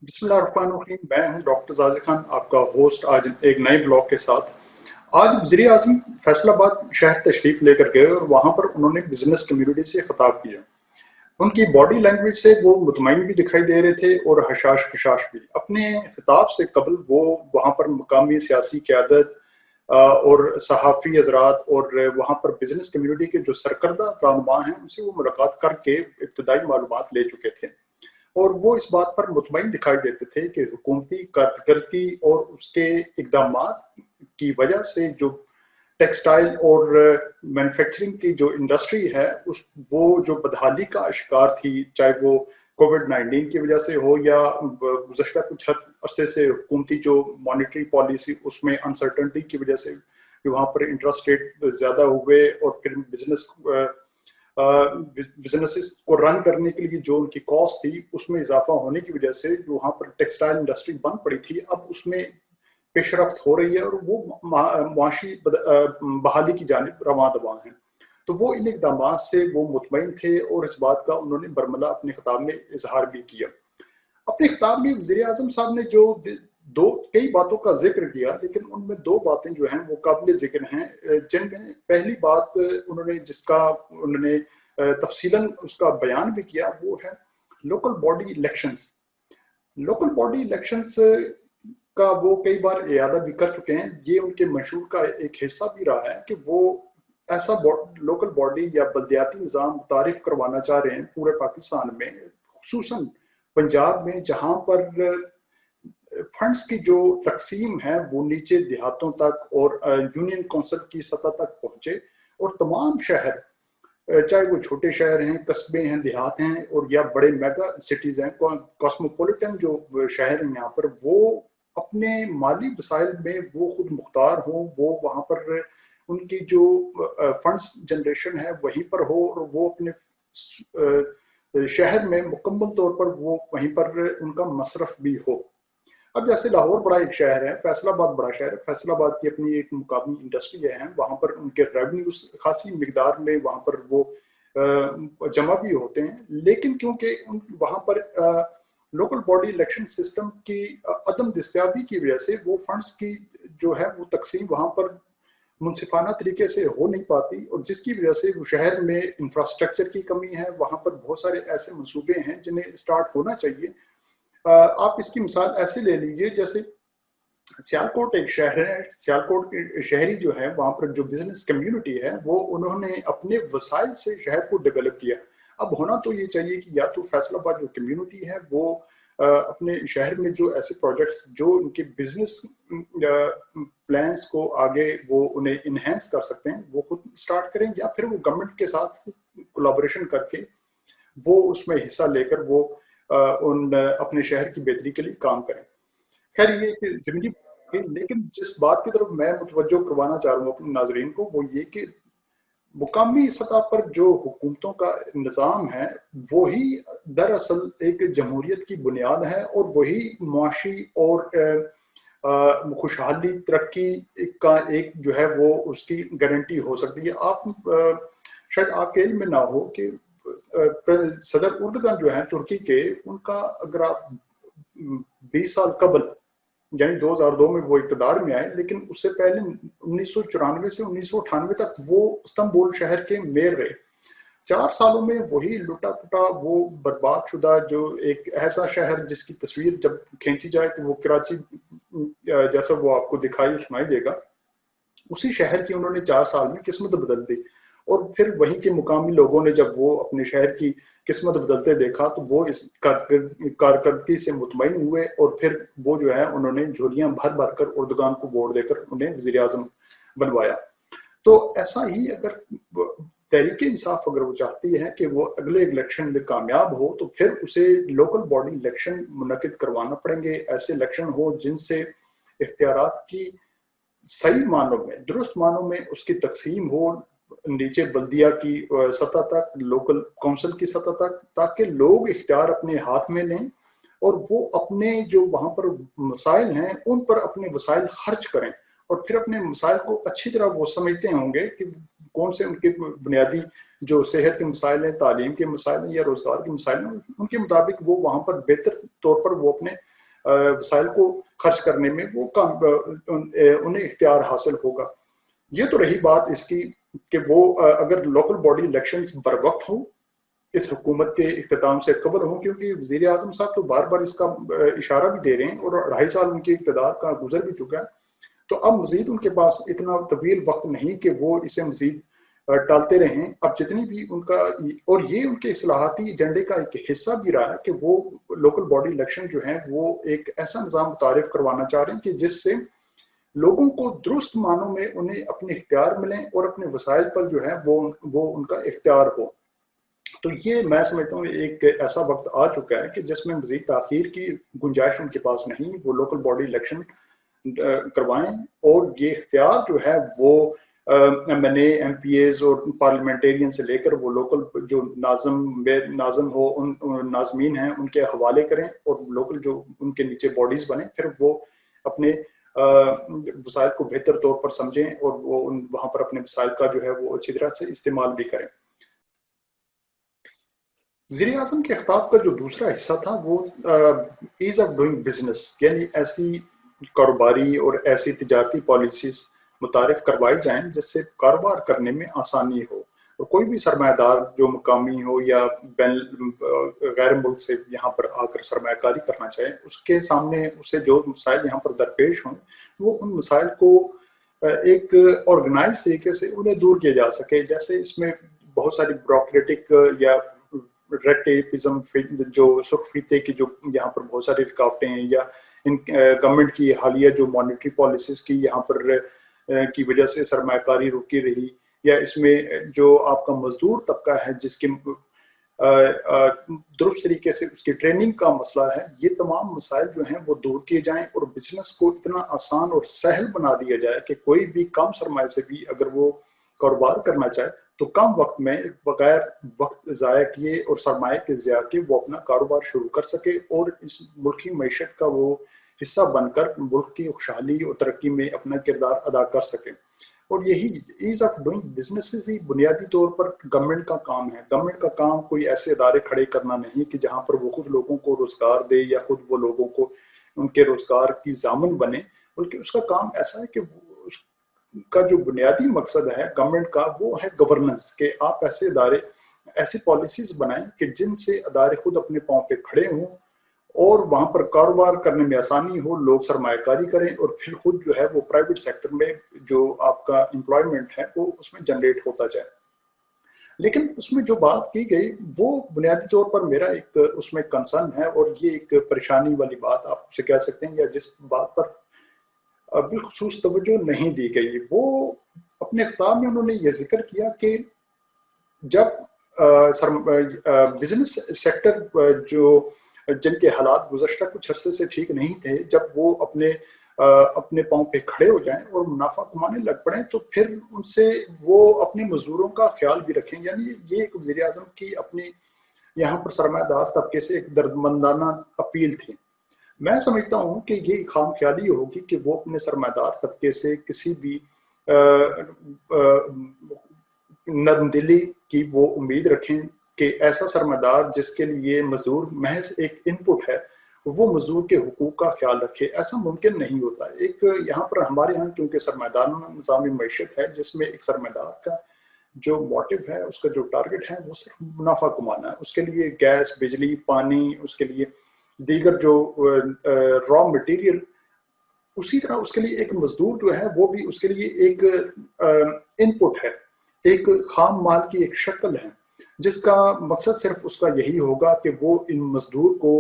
बिस्मिल्लाहिर्रहमानिर्रहीम। मैं हूं डॉक्टर जाज़ी खान, आपका होस्ट आज एक नए ब्लॉग के साथ। आज वज़ीर आज़म फैसलाबाद शहर तशरीफ़ लेकर गए और वहाँ पर उन्होंने बिज़नेस कम्युनिटी से खिताब किया। उनकी बॉडी लैंग्वेज से वो मुतमईन भी दिखाई दे रहे थे और हशाश खशाश भी। अपने खिताब से कबल वो वहाँ पर मकामी सियासी क़यादत और सहाफ़ी हज़रात और वहाँ पर बिज़नेस कम्युनिटी के जो सरकर्दा रहनुमा हैं, उनसे वो मुलाकात करके इब्तदाई मालूमात ले चुके थे। और वो इस बात पर मुतमईन दिखाई देते थे कि हुकूमती कारकर्दगी और उसके इकदामात की वजह से जो टेक्सटाइल और मैन्युफैक्चरिंग की जो इंडस्ट्री है उस वो जो बदहाली का शिकार थी, चाहे वो कोविड-19 की वजह से हो या गुज़श्ता कुछ अरसे से हुकूमती जो मॉनेटरी पॉलिसी उसमें अनसर्टेनिटी की वजह से वहाँ पर इंटरेस्ट रेट ज़्यादा हुए और फिर बिजनेसेस को रन करने के लिए जो उनकी कॉस्ट थी उसमें इजाफा होने की वजह से जो वहाँ पर टेक्सटाइल इंडस्ट्री बंद पड़ी थी, अब उसमें पेशरफ्त हो रही है और वो मुआशी बहाली की जानिब रवां दवा है। तो वो इन इकदाम से वो मुतमईन थे और इस बात का उन्होंने बरमला अपने खिताब में इजहार भी किया। अपने खिताब में वज़ीर आज़म साहब ने जो दो कई बातों का जिक्र किया, लेकिन उनमें दो बातें जो हैं वो काबिल जिक्र हैं, जिनमें पहली बात उन्होंने जिसका उन्होंने तफसीलन उसका बयान भी किया, वो है local body elections. Local body elections का वो कई बार इयादा भी कर चुके हैं। ये उनके मंशूर का एक हिस्सा भी रहा है कि वो ऐसा लोकल बॉडी या बल्दियाती निज़ाम मुतारिफ करवाना चाह रहे हैं पूरे पाकिस्तान में, खुसूसन पंजाब में, जहाँ पर फंड्स की जो तकसीम है वो नीचे देहातों तक और यूनियन काउंसिल की सतह तक पहुंचे और तमाम शहर, चाहे वो छोटे शहर हैं, कस्बे हैं, देहात हैं और या बड़े मेगा सिटीज़ हैं, कॉस्मोपॉलिटन जो शहर हैं यहाँ पर, वो अपने माली वसाइल में वो खुद मुख्तार हों, वो वहाँ पर उनकी जो फंड्स जनरेशन है वहीं पर हो और वो अपने शहर में मुकम्मल तौर पर वो वहीं पर उनका मसरफ भी हो। अब जैसे लाहौर बड़ा एक शहर है, फैसलाबाद बड़ा शहर है, फैसलाबाद की अपनी एक मुकामी इंडस्ट्री है, वहाँ पर उनके रेवेन्यूज खासी मिकदार में वहाँ पर वो जमा भी होते हैं, लेकिन क्योंकि वहाँ पर लोकल बॉडी इलेक्शन सिस्टम की अदम दस्तयाबी की वजह से वो फंड्स की जो है वो तकसीम वहाँ पर मुनसिफाना तरीके से हो नहीं पाती और जिसकी वजह से वो शहर में इंफ्रास्ट्रक्चर की कमी है। वहाँ पर बहुत सारे ऐसे मंसूबे हैं जिन्हें स्टार्ट होना चाहिए। आप इसकी मिसाल ऐसे ले लीजिए, जैसे सियालकोट एक शहर है, सियालकोट के शहरी जो है वहाँ पर जो बिजनेस कम्युनिटी है वो उन्होंने अपने वसाइल से शहर को डेवलप किया। अब होना तो ये चाहिए कि या तो फैसलाबाद जो कम्युनिटी है वो अपने शहर में जो ऐसे प्रोजेक्ट्स जो उनके बिजनेस प्लान्स को आगे वो उन्हें इनहेंस कर सकते हैं वो खुद स्टार्ट करें, या फिर वो गवर्नमेंट के साथ कोलैबोरेशन करके वो उसमें हिस्सा लेकर वो उन अपने शहर की बेहतरी के लिए काम करें। खैर ये कि ज़िमनी, लेकिन जिस बात की तरफ मैं मुतवज्जो करवाना चाह रहा हूँ अपने नाज़रीन को, वो ये कि मुकामी सतह पर जो हुकूमतों का निज़ाम है वही दरअसल एक जमहूरियत की बुनियाद है और वही मुआशी और खुशहाली तरक्की का एक जो है वो उसकी गारंटी हो सकती है। आप शायद आपके इल्म में ना हो कि सदर उर्दगान जो है तुर्की के, उनका अगर आप 20 साल कबल यानी 2002 में वो इक़्तिदार में आए, लेकिन उससे पहले 1994 से 1998 तक वो इस्तांबुल शहर के मेयर रहे। 4 सालों में वही लुटा-पुटा, वो बर्बाद शुदा जो एक ऐसा शहर जिसकी तस्वीर जब खींची जाए तो वो कराची जैसा वो आपको दिखाई सुनाई देगा, उसी शहर की उन्होंने 4 साल में किस्मत बदल दी। और फिर वहीं के मुकामी लोगों ने जब वो अपने शहर की किस्मत बदलते देखा तो वो इस कारकर्दगी से मुतमईन हुए और फिर वो जो है उन्होंने झोलियां भर भर कर उर्दगान को वोट देकर उन्हें वज़ीर आज़म बनवाया। तो ऐसा ही अगर तहरीक इंसाफ अगर वो चाहती है कि वो अगले इलेक्शन में कामयाब हो तो फिर उसे लोकल बॉडी इलेक्शन मुनक्किद करवाना पड़ेंगे। ऐसे इलेक्शन हो जिनसे इख्तियारात की सही मानों में, दुरुस्त मानों में उसकी तकसीम हो नीचे बल्दिया की सतह तक, लोकल काउंसिल की सतह तक, ताकि लोग इख्तियार अपने हाथ में लें और वो अपने जो वहाँ पर मसाइल हैं उन पर अपने वसाइल खर्च करें और फिर अपने मसाइल को अच्छी तरह वो समझते होंगे कि کون سے ان کے بنیادی جو صحت کے مسائل ہیں، تعلیم کے مسائل ہیں یا روزگار کے مسائل ہیں، ان کے مطابق وہ وہاں پر بہتر طور پر وہ اپنے وسائل کو خرچ کرنے میں وہ انہیں اختیار حاصل ہوگا۔ یہ تو رہی بات اس کی کہ وہ اگر لوکل باڈی الیکشنز بر وقت ہوں، اس حکومت کے اختتام سے قبل ہوں، کیونکہ وزیر اعظم صاحب تو بار بار اس کا اشارہ بھی دے رہے ہیں اور 2.5 سال ان کے اقتدار کا گزر بھی چکا ہے، تو اب مزید ان کے پاس اتنا طویل وقت نہیں کہ وہ اسے مزید ٹالتے رہیں۔ اب جتنی بھی ان کا، اور یہ ان کے اصلاحاتی ایجنڈے کا ایک حصہ بھی رہا ہے کہ وہ لوکل باڈی الیکشن جو ہیں وہ ایک ایسا نظام متعارف کروانا چاہ رہے ہیں کہ جس سے لوگوں کو درست معنوں میں انہیں اپنے اختیار ملیں اور اپنے وسائل پر جو ہے وہ ان کا اختیار ہو۔ تو یہ میں سمجھتا ہوں ایک ایسا وقت آ چکا ہے کہ جس میں مزید تاخیر کی گنجائش ان کے پاس نہیں، وہ لوکل باڈی الیکشن کروائیں اور یہ اختیار جو ہے وہ ایم این اے، ایم پی ایز اور پارلیمنٹیرین سے لے کر وہ لوکل جو ناظم ہو، ان ناظمین ہیں ان کے حوالے کریں، اور لوکل جو ان کے نیچے باڈیز بنیں، پھر وہ اپنے وسائل کو بہتر طور پر سمجھیں اور وہ وہاں پر اپنے وسائل کا جو ہے وہ اچھی طرح سے استعمال بھی کریں۔ وزیر اعظم کے خطاب کا جو دوسرا حصہ تھا وہ ایز آف ڈوئنگ بزنس، یعنی ایسی کاروباری اور ایسی تجارتی پالیسیز متعارف کروائی جائیں جس سے کاروبار کرنے میں آسانی ہو، اور کوئی بھی سرمایہ دار جو مقامی ہو یا غیر ملک سے یہاں پر آ کر سرمایہ کاری کرنا چاہے، اس کے سامنے اسے جو مسائل یہاں پر درپیش ہوں وہ ان مسائل کو ایک آرگنائز طریقے سے انہیں دور کیا جا سکے۔ جیسے اس میں بہت ساری بیوروکریٹک یا ریڈ ٹیپزم جو سرخ فیتے کی جو یہاں پر بہت ساری رکاوٹیں ہیں، یا ان گورنمنٹ کی حالیہ جو مانیٹری پالیسیز کی یہاں پر کی وجہ سے سرمایہ کاری رکی رہی، یا اس میں جو آپ کا مزدور طبقہ ہے جس کے درست طریقے سے اس کی ٹریننگ کا مسئلہ ہے، یہ تمام مسائل جو ہیں وہ دور کیے جائیں اور بزنس کو اتنا آسان اور سہل بنا دیا جائے کہ کوئی بھی کم سرمایہ سے بھی اگر وہ کاروبار کرنا چاہے تو کم وقت میں بغیر وقت ضائع کیے اور سرمایہ کے ضیاع کے وہ اپنا کاروبار شروع کر سکے اور اس ملکی معیشت کا وہ حصہ بن کر ملک کی خوشحالی اور ترقی میں اپنا کردار ادا کر سکے۔ اور یہی ایز آف ڈوئنگ بزنس ہی بنیادی طور پر گورنمنٹ کا کام ہے۔ گورنمنٹ کا کام کوئی ایسے ادارے کھڑے کرنا نہیں کہ جہاں پر وہ خود لوگوں کو روزگار دے یا خود وہ لوگوں کو ان کے روزگار کی ضامن بنے، بلکہ اس کا کام ایسا ہے کہ اس کا جو بنیادی مقصد ہے گورنمنٹ کا وہ ہے گورننس، کہ آپ ایسے ادارے، ایسی پالیسیز بنائیں کہ جن سے ادارے خود اپنے پاؤں پہ کھڑے ہوں اور وہاں پر کاروبار کرنے میں آسانی ہو، لوگ سرمایہ کاری کریں اور پھر خود جو ہے وہ پرائیویٹ سیکٹر میں جو آپ کا امپلائمنٹ ہے وہ اس میں جنریٹ ہوتا جائے۔ لیکن اس میں جو بات کی گئی وہ بنیادی طور پر میرا ایک اس میں کنسرن ہے، اور یہ ایک پریشانی والی بات آپ سے کہہ سکتے ہیں، یا جس بات پر بالخصوص توجہ نہیں دی گئی، وہ اپنے خطاب میں انہوں نے یہ ذکر کیا کہ جب بزنس سیکٹر جو جن کے حالات گزشتہ کچھ عرصے سے ٹھیک نہیں تھے، جب وہ اپنے پاؤں پہ کھڑے ہو جائیں اور منافع کمانے لگ پڑیں تو پھر ان سے وہ اپنے مزدوروں کا خیال بھی رکھیں۔ یعنی یہ ایک وزیر اعظم کی اپنی یہاں پر سرمایہ دار طبقے سے ایک دردمندانہ اپیل تھی۔ میں سمجھتا ہوں کہ یہ خام خیالی ہوگی کہ وہ اپنے سرمایہ دار طبقے سے کسی بھی نرم دلی کی وہ امید رکھیں کہ ایسا سرمایہ دار جس کے لیے مزدور محض ایک ان پٹ ہے وہ مزدور کے حقوق کا خیال رکھے، ایسا ممکن نہیں ہوتا۔ ایک یہاں پر ہمارے یہاں کیونکہ سرمایہ دارانہ نظام معیشت ہے جس میں ایک سرمایہ دار کا جو موٹو ہے، اس کا جو ٹارگٹ ہے وہ صرف منافع کمانا ہے۔ اس کے لیے گیس، بجلی، پانی، اس کے لیے دیگر جو را مٹیریل، اسی طرح اس کے لیے ایک مزدور جو ہے وہ بھی اس کے لیے ایک ان پٹ ہے، ایک خام مال کی ایک شکل ہے جس کا مقصد صرف اس کا یہی ہوگا کہ وہ ان مزدور کو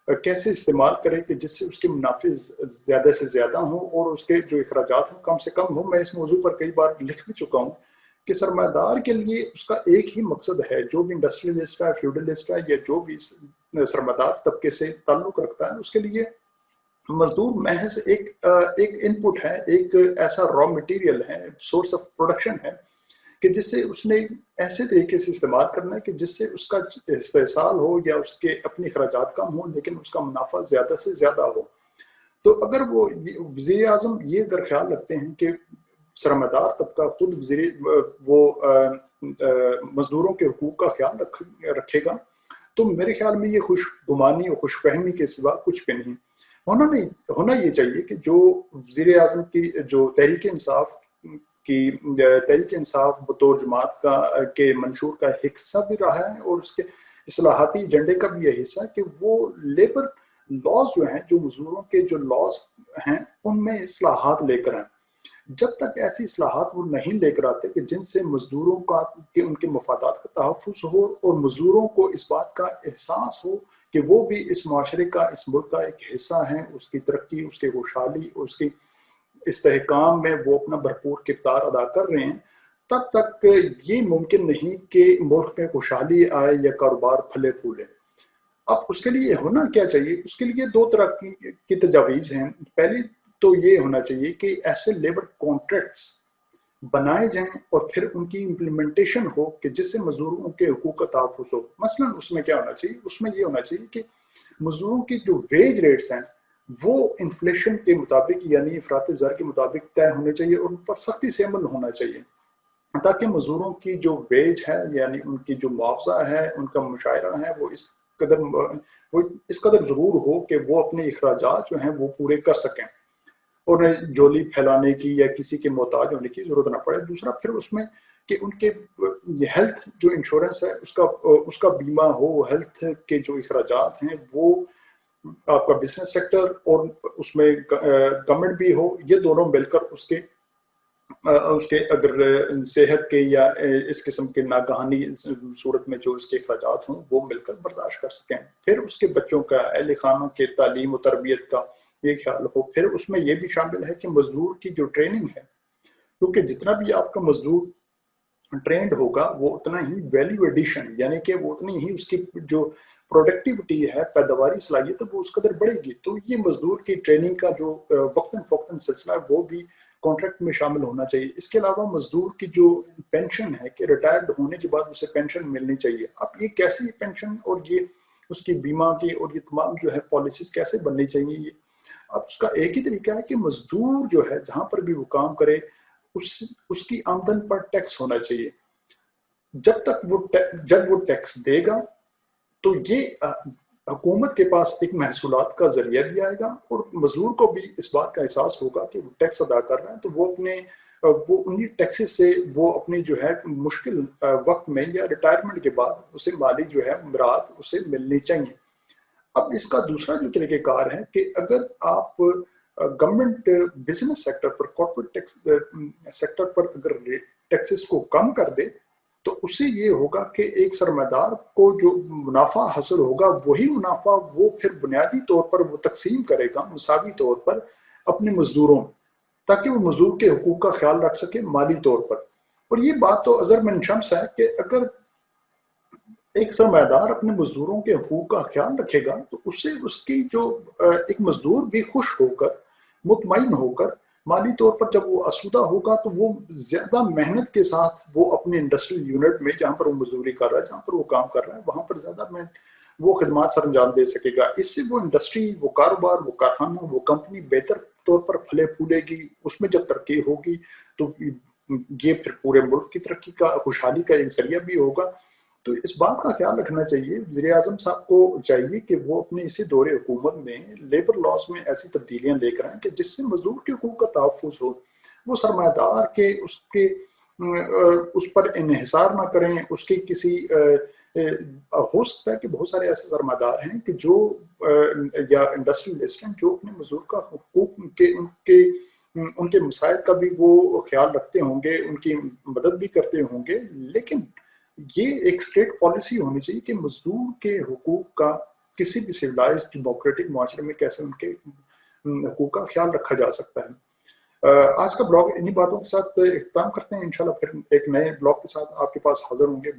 کیسے استعمال کرے کہ جس سے اس کے منافع زیادہ سے زیادہ ہوں اور اس کے جو اخراجات ہیں کم سے کم ہوں۔ میں اس موضوع پر کئی بار لکھ بھی چکا ہوں کہ سرمایہ دار کے لیے اس کا ایک ہی مقصد ہے، جو بھی انڈسٹریلسٹ ہے، فیوڈلسٹ ہے، یا جو بھی سرمایہ دار طبقے سے تعلق رکھتا ہے، اس کے لیے مزدور محض ایک ان پٹ ہے، ایک ایسا را مٹیریل ہے، سورس آف پروڈکشن ہے کہ جس سے اس نے ایسے طریقے سے استعمال کرنا ہے کہ جس سے اس کا استحصال ہو یا اس کے اپنے اخراجات کم ہوں لیکن اس کا منافع زیادہ سے زیادہ ہو۔ تو اگر وہ وزیر اعظم یہ اگر خیال رکھتے ہیں کہ सरमादार तबका खुद वो मजदूरों के हुकूक का ख्याल रखेगा, तो मेरे ख्याल में ये खुशगुमानी और खुशफहमी के सिवा कुछ भी नहीं होना ये चाहिए कि जो वज़ीर आज़म की जो तहरीक इंसाफ बतौर जमात के मंशूर का हिस्सा भी रहा है, और उसके इस्लाहाती एजेंडे का भी ये हिस्सा है कि वो लेबर लॉज जो हैं, जो मजदूरों के जो लॉज हैं, उनमें इस्लाहात लेकर आए। जब तक ऐसी इस्लाहात वो नहीं लेकर आते कि जिनसे मजदूरों का कि उनके मफादात का तहफ़्फ़ुज़ हो और मजदूरों को इस बात का एहसास हो कि वो भी इस माशरे का, इस मुल्क का एक हिस्सा हैं, उसकी तरक्की, उसकी खुशहाली, उसकी इस्तेहकाम में वो अपना भरपूर किरदार अदा कर रहे हैं, तब तक ये मुमकिन नहीं कि मुल्क में खुशहाली आए या कारोबार फले फूले। अब उसके लिए होना क्या चाहिए? उसके लिए दो तरह की तजावीज़ हैं। पहली तो ये होना चाहिए कि ऐसे लेबर कॉन्ट्रैक्ट्स बनाए जाएं और फिर उनकी इम्प्लीमेंटेशन हो कि जिससे मजदूरों के हुकूक का तहफ़्फ़ुज़ हो। मसलन उसमें क्या होना चाहिए? उसमें ये होना चाहिए कि मजदूरों की जो वेज रेट्स हैं वो इन्फ्लेशन के मुताबिक यानी अफरात ज़र के मुताबिक तय होने चाहिए और उन पर सख्ती से अमल होना चाहिए, ताकि मजदूरों की जो वेज है यानी उनकी जो मुआवजा है, उनका मुशायरा है, वो इस कदर ज़रूर हो कि वो अपने अखराजात जो हैं वो पूरे कर सकें और झोली फैलाने की या किसी के मोहताज होने की ज़रूरत ना पड़े। दूसरा फिर उसमें कि उनके हेल्थ जो इंश्योरेंस है उसका बीमा हो, हेल्थ के जो अखराजात हैं वो आपका बिजनेस सेक्टर और उसमें गवर्नमेंट भी हो, ये दोनों मिलकर उसके अगर सेहत के या इस किस्म के नागहानी सूरत में जो इसके अखराजात हों वो मिलकर बर्दाश्त कर सकें। फिर उसके बच्चों का, अहल खानों के तालीम और तरबियत का ये ख्याल हो। फिर उसमें ये भी शामिल है कि मजदूर की जो ट्रेनिंग है, क्योंकि जितना भी आपका मजदूर ट्रेंड होगा वो उतना ही वैल्यू एडिशन यानी कि वो उतनी ही उसकी जो प्रोडक्टिविटी है, पैदावारी सलाहियत है, वो उस कदर बढ़ेगी। तो ये मजदूर की ट्रेनिंग का जो वक्तन फ़ौक्तन सिलसिला है वो भी कॉन्ट्रैक्ट में शामिल होना चाहिए। इसके अलावा मजदूर की जो पेंशन है कि रिटायर्ड होने के बाद उसे पेंशन मिलनी चाहिए। अब ये कैसी पेंशन और ये उसकी बीमा की और ये तमाम जो है पॉलिसीज कैसे बननी चाहिए ये, अब उसका एक ही तरीका है कि मजदूर जो है जहां पर भी वो काम करे उसकी आमदन पर टैक्स होना चाहिए। जब वो टैक्स देगा तो ये हुकूमत के पास एक महसूलात का जरिया भी आएगा और मजदूर को भी इस बात का एहसास होगा कि वो टैक्स अदा कर रहे हैं, तो वो उन्हीं टैक्सेस से वो अपनी जो है मुश्किल वक्त में या रिटायरमेंट के बाद उसे माली जो है मराहत उसे मिलनी चाहिए। अब इसका दूसरा जो तरीक़ेकार है कि अगर आप गवर्नमेंट बिजनेस सेक्टर पर, कॉर्पोरेट टैक्स सेक्टर पर अगर टैक्सेस को कम कर दे तो उससे ये होगा कि एक सरमादार को जो मुनाफा हासिल होगा वही मुनाफा वो फिर बुनियादी तौर पर वो तकसीम करेगा मुसावी तौर पर अपने मजदूरों, ताकि वो मजदूर के हुकूक का ख्याल रख सके माली तौर पर। और ये बात तो अज़र मन शम्स है कि अगर एक सरमादार अपने मजदूरों के हकूक का ख्याल रखेगा तो उससे उसकी जो एक मजदूर भी खुश होकर, मुतमईन होकर, माली तौर पर जब वो आसूदा होगा तो वो ज्यादा मेहनत के साथ वो अपने इंडस्ट्रियल यूनिट में जहाँ पर वो मजदूरी कर रहा है, जहाँ पर वो काम कर रहा है, वहां पर ज्यादा वो खिदमात सर अंजाम दे सकेगा। इससे वो इंडस्ट्री, वो कारोबार, वो कारखाना, वो कंपनी बेहतर तौर पर फले फूलेगी। उसमें जब तरक्की होगी तो ये फिर पूरे मुल्क की तरक्की का, खुशहाली का एक जरिया भी होगा। तो इस बात का ख्याल रखना चाहिए, वज़ीर आज़म साहब को चाहिए कि वो अपने इसी दौरे हुकूमत में लेबर लॉज में ऐसी तब्दीलियां लेकर आएं कि जिससे मजदूर के हकूक का तहफ़्फ़ुज़ हो, वो सरमादार के उस पर इन्हिसार ना करें। उसके किसी हो सकता है कि बहुत सारे ऐसे सरमादार हैं कि जो या इंडस्ट्रियलिस्ट हैं जो अपने मजदूर का हकूक उनके मसाइल का भी वो ख्याल रखते होंगे, उनकी मदद भी करते होंगे, लेकिन ये एक स्टेट पॉलिसी होनी चाहिए कि मजदूर के हुकूक का किसी भी सिविलाइज्ड डेमोक्रेटिक माशरे में कैसे उनके हुकूक का ख्याल रखा जा सकता है। आज का ब्लॉग इन्हीं बातों के साथ इख्तिताम करते हैं। इंशाल्लाह फिर एक नए ब्लॉग के साथ आपके पास हाजिर होंगे।